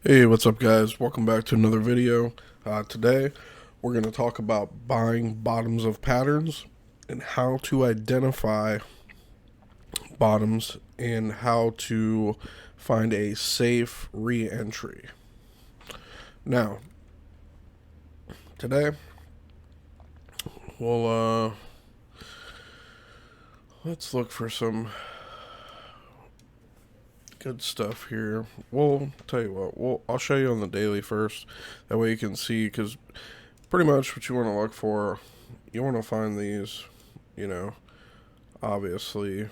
Hey, what's up, guys? Welcome back to another video. Today, we're going to talk about buying bottoms of patterns and how to identify bottoms and how to find a safe re-entry. Now, today, we'll let's look for some good stuff here. We'll tell you what. I'll show you on the daily first. That way you can see, because pretty much what you want to look for, you want to find these, obviously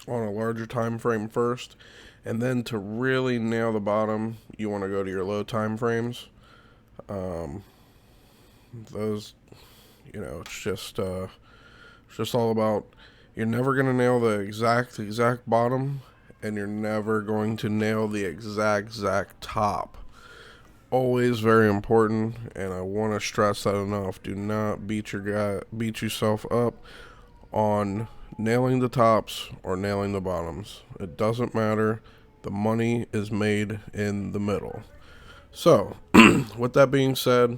on a larger time frame first, and then to really nail the bottom, you want to go to your low time frames. Those, it's just all about, you're never going to nail the exact bottom, and you're never going to nail the exact top. Always very important, and I want to stress that enough. Do not beat yourself up on nailing the tops or nailing the bottoms. It doesn't matter. The money is made in the middle. So, with that being said,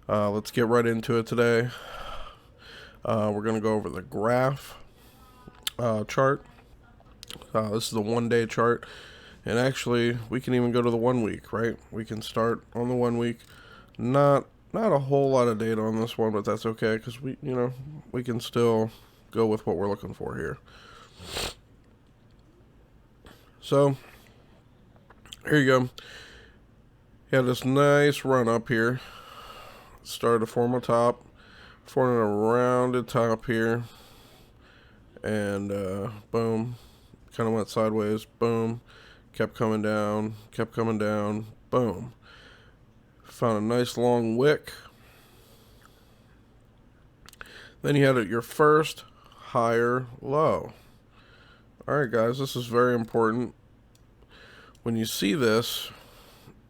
let's get right into it today. We're going to go over the graph chart. This is the 1 day chart. And actually, we can even go to the 1 week, right? We can start on the 1 week. Not a whole lot of data on this one, but that's okay, because we can still go with what we're looking for here. So, here you go. You have this nice run up here. Started to form a top, forming a rounded top here, and boom, kind of went sideways, boom, kept coming down, boom. Found a nice long wick. Then you had your first higher low. Alright, guys, this is very important. When you see this,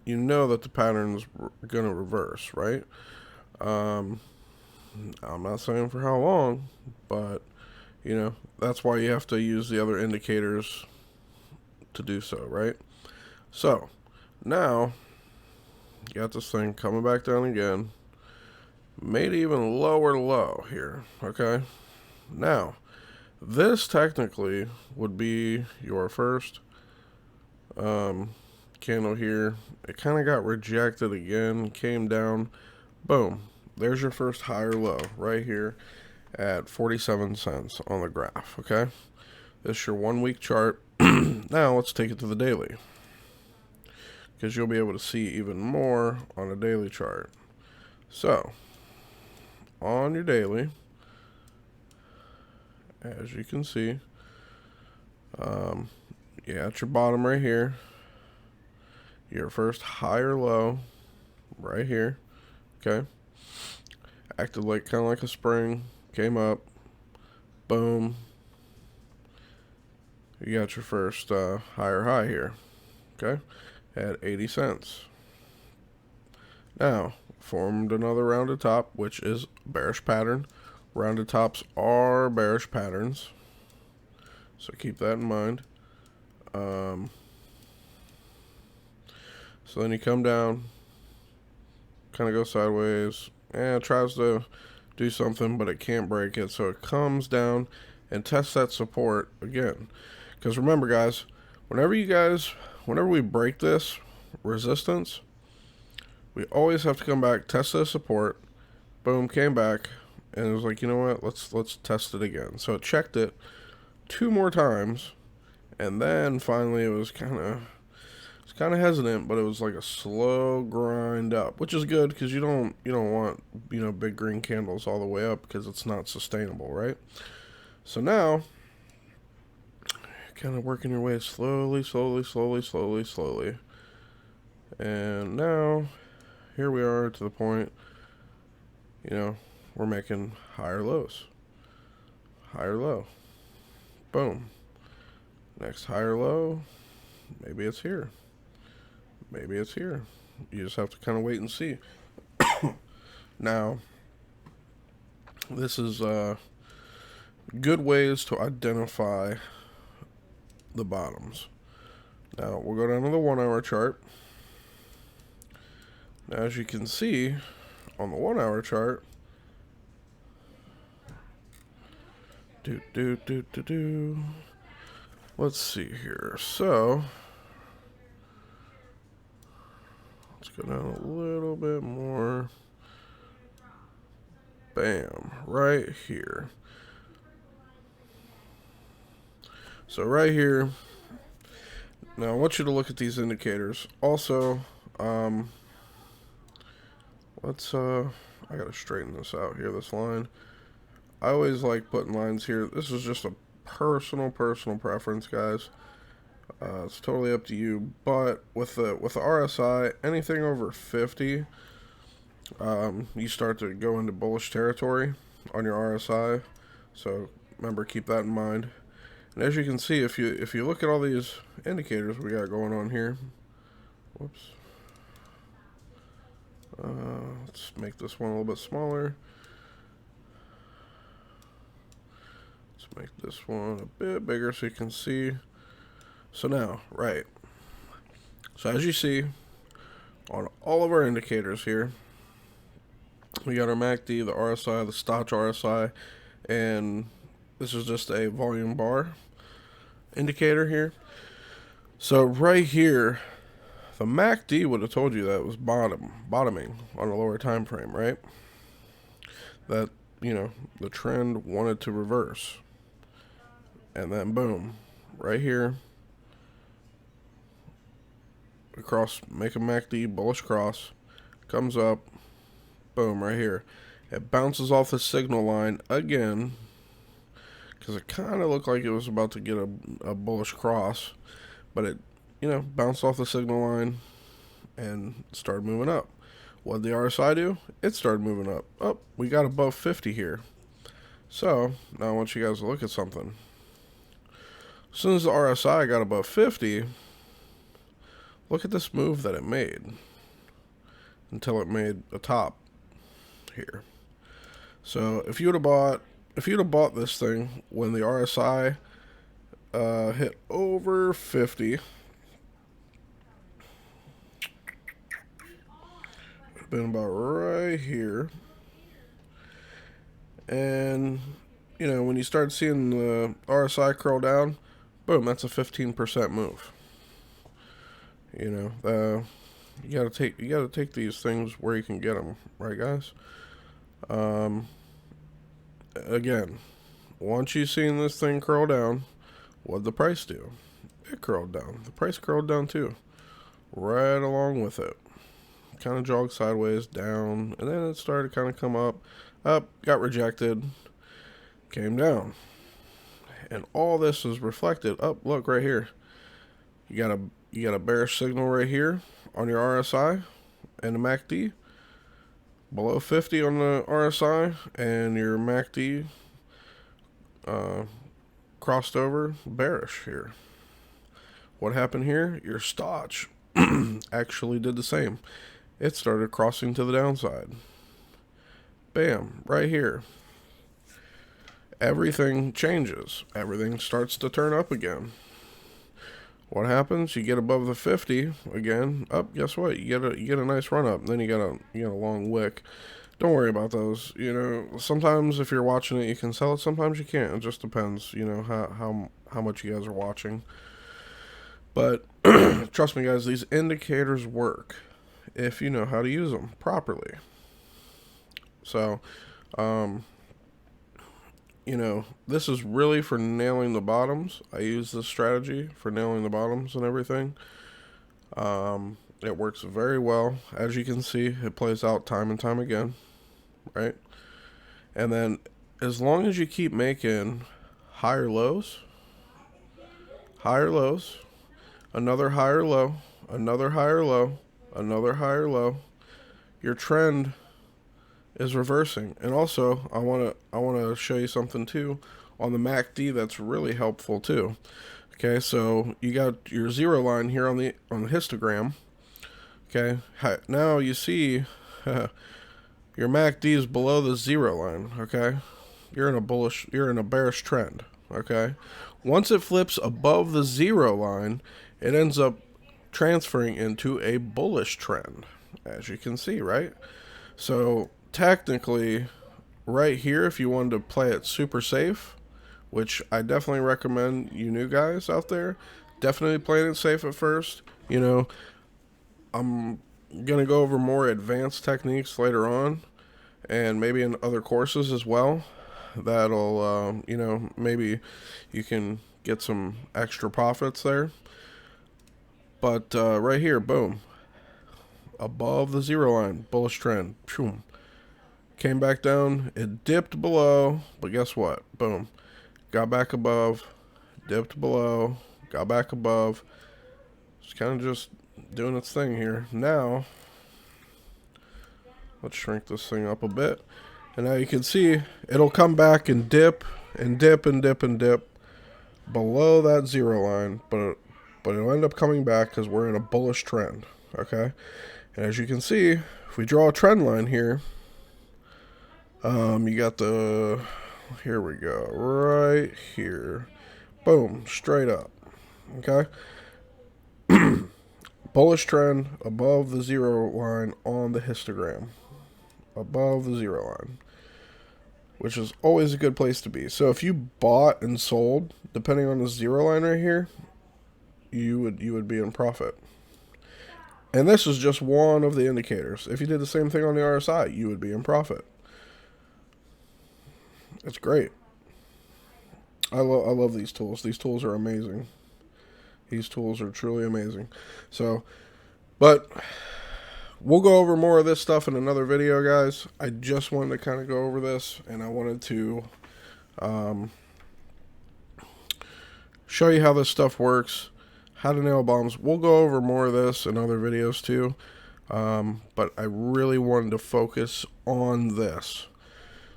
you know that the pattern's going to reverse, right? I'm not saying for how long, but, that's why you have to use the other indicators to do so, right? So, now, you got this thing coming back down again. Made even lower low here, okay? Now, this technically would be your first candle here. It kind of got rejected again, came down, boom. There's your first higher low right here at 47 cents on the graph, okay? This is your 1 week chart. Now, let's take it to the daily, because you'll be able to see even more on a daily chart. So, on your daily, as you can see, you got your bottom right here, your first higher low right here, okay? Acted like kind of like a spring, came up, boom. You got your first higher high here, okay, at 80 cents. Now, formed another rounded top, which is bearish pattern. Rounded tops are bearish patterns, so keep that in mind. So then you come down, kind of go sideways, and it tries to do something, but it can't break it, so it comes down and tests that support again. Because remember, guys, whenever we break this resistance, we always have to come back, test the support, boom, came back, and it was like, you know what, let's test it again. So it checked it 2 more times, and then finally it was kind of hesitant, but it was like a slow grind up, which is good, because you don't want big green candles all the way up, because it's not sustainable, right? So now, kind of working your way slowly, and now here we are to the point, we're making higher lows, higher low, boom, next higher low, maybe it's here, you just have to kind of wait and see. Now, this is good ways to identify the bottoms. Now we'll go down to the 1 hour chart. Now, as you can see on the 1 hour chart, let's see here. So let's go down a little bit more. Bam, right here. So right here. Now I want you to look at these indicators. Also, I gotta straighten this out here, this line. I always like putting lines here. This is just a personal preference, guys. It's totally up to you. But with the RSI, anything over 50, you start to go into bullish territory on your RSI. So remember, keep that in mind. And as you can see, if you look at all these indicators we got going on here, whoops. Let's make this one a little bit smaller. Let's make this one a bit bigger so you can see. So now, right. So as you see, on all of our indicators here, we got our MACD, the RSI, the Stotch RSI, and this is just a volume bar indicator here. So right here, the MACD would have told you that it was bottoming on a lower time frame, right? That, the trend wanted to reverse. And then boom, right here, across, make a MACD bullish cross, comes up, boom, right here. It bounces off the signal line again, because it kind of looked like it was about to get a bullish cross, but it, bounced off the signal line and started moving up. What did the RSI do? It started moving up. Oh, we got above 50 here. So now I want you guys to look at something. As soon as the RSI got above 50, look at this move that it made until it made a top here. So if you'd have bought this thing when the RSI hit over 50, been about right here, and when you start seeing the RSI curl down, boom, that's a 15% move. You gotta take these things where you can get them, right, guys? Again, once you've seen this thing curl down, what'd the price do? It curled down. The price curled down too, right along with it. Kind of jogged sideways down, and then it started to kind of come up, got rejected, came down, and all this is reflected up. Look right here. You got a bearish signal right here on your RSI and the MACD, below 50 on the RSI, and your MACD crossed over bearish here. What happened here? Your Stotch actually did the same. It started crossing to the downside. Bam, right here. Everything changes. Everything starts to turn up again. What happens? You get above the 50 again. Up, guess what? You get a nice run up. Then you get a long wick. Don't worry about those. Sometimes if you're watching it, you can sell it. Sometimes you can't. It just depends. How much you guys are watching. But trust me, guys, these indicators work if you know how to use them properly. So, this is really for nailing the bottoms. I use this strategy for nailing the bottoms and everything. It works very well. As you can see, it plays out time and time again, right? And then as long as you keep making higher lows, another higher low, another higher low, another higher low, your trend is reversing. And also, I want to show you something too on the MACD that's really helpful too. Okay, so you got your zero line here on the histogram. Okay, now you see your MACD is below the zero line. Okay, you're in a bearish trend. Okay, once it flips above the zero line it ends up transferring into a bullish trend, as you can see, right? So technically, right here, if you wanted to play it super safe, which I definitely recommend you new guys out there, definitely playing it safe at first. You know, I'm gonna go over more advanced techniques later on, and maybe in other courses as well. That'll, maybe you can get some extra profits there. But right here, boom, above the zero line, bullish trend. Boom. Came back down, it dipped below, but guess what? Boom. Got back above, dipped below, got back above. It's kind of just doing its thing here. Now, let's shrink this thing up a bit. And now you can see it'll come back and dip and dip and dip and dip below that zero line, but it'll end up coming back because we're in a bullish trend, okay? And as you can see, if we draw a trend line here, you got the, here we go, right here. Boom, straight up, okay? Bullish trend above the zero line on the histogram. Above the zero line, which is always a good place to be. So if you bought and sold, depending on the zero line right here, you would be in profit. And this is just one of the indicators. If you did the same thing on the RSI, you would be in profit. It's great. I love these tools. These tools are amazing. These tools are truly amazing. So, but we'll go over more of this stuff in another video, guys. I just wanted to kind of go over this, and I wanted to show you how this stuff works, how to nail bombs. We'll go over more of this in other videos too, but I really wanted to focus on this.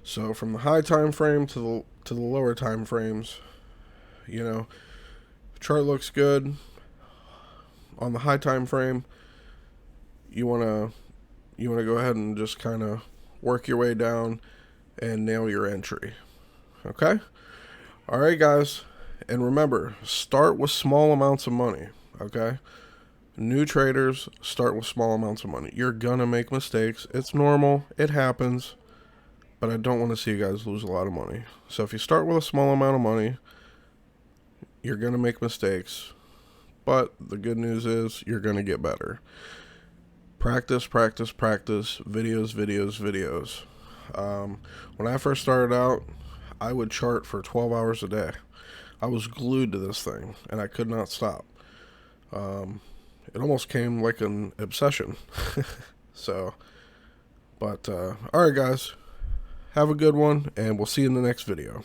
So from the high time frame to the lower time frames, you know, chart looks good on the high time frame. You want to go ahead and just kind of work your way down and nail your entry. Okay? All right, guys. And remember, start with small amounts of money, okay? New traders, start with small amounts of money. You're going to make mistakes. It's normal. It happens. But I don't want to see you guys lose a lot of money. So if you start with a small amount of money, you're going to make mistakes. But the good news is you're going to get better. Practice, practice, practice. Videos, videos, videos. When I first started out, I would chart for 12 hours a day. I was glued to this thing, and I could not stop. It almost came like an obsession. So, but, alright guys, have a good one, and we'll see you in the next video.